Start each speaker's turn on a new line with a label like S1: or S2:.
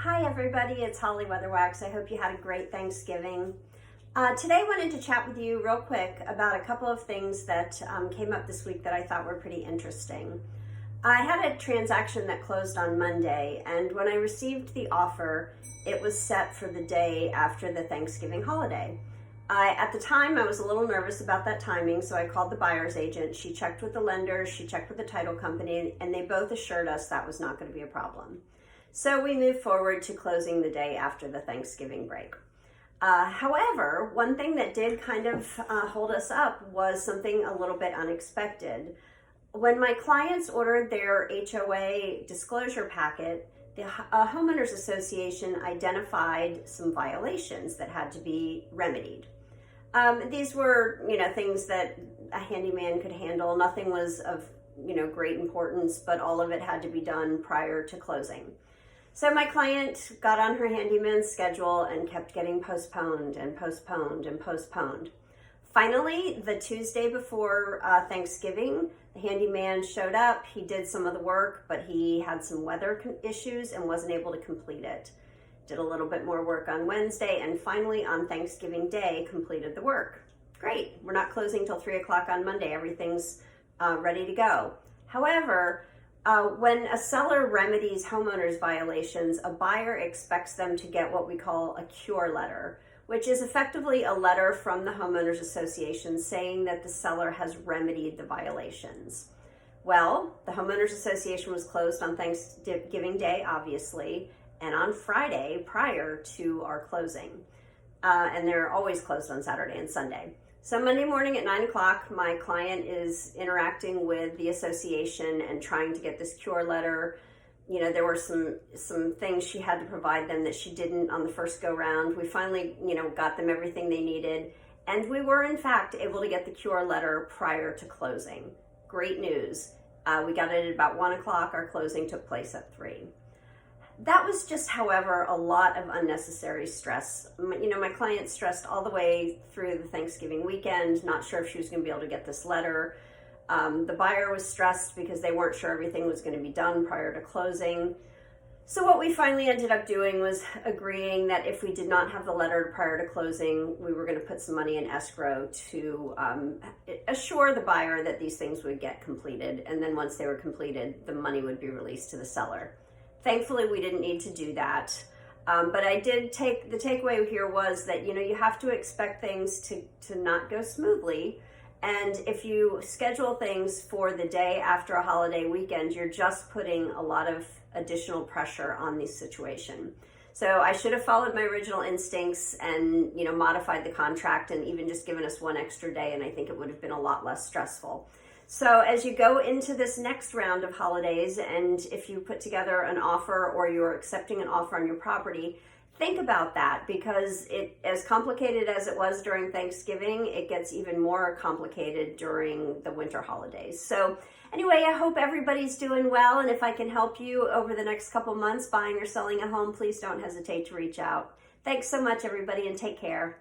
S1: Hi everybody, it's Holly Weatherwax. I hope you had a great Thanksgiving. Today I wanted to chat with you real quick about a couple of things that came up this week that I thought were pretty interesting. I had a transaction that closed on Monday, and when I received the offer, it was set for the day after the Thanksgiving holiday. At the time, I was a little nervous about that timing, so I called the buyer's agent. She checked with the lender, she checked with the title company, and they both assured us that was not going to be a problem. So we moved forward to closing the day after the Thanksgiving break. However, one thing that did kind of hold us up was something a little bit unexpected. When my clients ordered their HOA disclosure packet, the homeowners association identified some violations that had to be remedied. These were, things that a handyman could handle. Nothing was of, great importance, but all of it had to be done prior to closing. So my client got on her handyman's schedule and kept getting postponed and postponed and postponed. Finally, the Tuesday before Thanksgiving, the handyman showed up. He did some of the work, but he had some weather issues and wasn't able to complete it. Did a little bit more work on Wednesday, and finally on Thanksgiving Day completed the work. Great, we're not closing till 3 o'clock on Monday. Everything's ready to go. However, when a seller remedies homeowners violations, a buyer expects them to get what we call a cure letter, which is effectively a letter from the homeowners association saying that the seller has remedied the violations. Well, the homeowners association was closed on Thanksgiving Day, obviously, and on Friday prior to our closing. And they're always closed on Saturday and Sunday. So Monday morning at 9 o'clock, my client is interacting with the association and trying to get this cure letter. There were some things she had to provide them that she didn't on the first go round. We finally, got them everything they needed. And we were in fact able to get the cure letter prior to closing. Great news. We got it at about 1 o'clock. Our closing took place at 3. That was just, however, a lot of unnecessary stress. My client stressed all the way through the Thanksgiving weekend, not sure if she was going to be able to get this letter. The buyer was stressed because they weren't sure everything was going to be done prior to closing. So what we finally ended up doing was agreeing that if we did not have the letter prior to closing, we were going to put some money in escrow to assure the buyer that these things would get completed. And then once they were completed, the money would be released to the seller. Thankfully, we didn't need to do that. But I did the takeaway here was that, you have to expect things to not go smoothly. And if you schedule things for the day after a holiday weekend, you're just putting a lot of additional pressure on the situation. So I should have followed my original instincts and, modified the contract and even just given us one extra day. And I think it would have been a lot less stressful. So as you go into this next round of holidays, and if you put together an offer or you're accepting an offer on your property, think about that, because as complicated as it was during Thanksgiving, it gets even more complicated during the winter holidays. So anyway, I hope everybody's doing well, and if I can help you over the next couple months buying or selling a home, please don't hesitate to reach out. Thanks so much, everybody, and take care.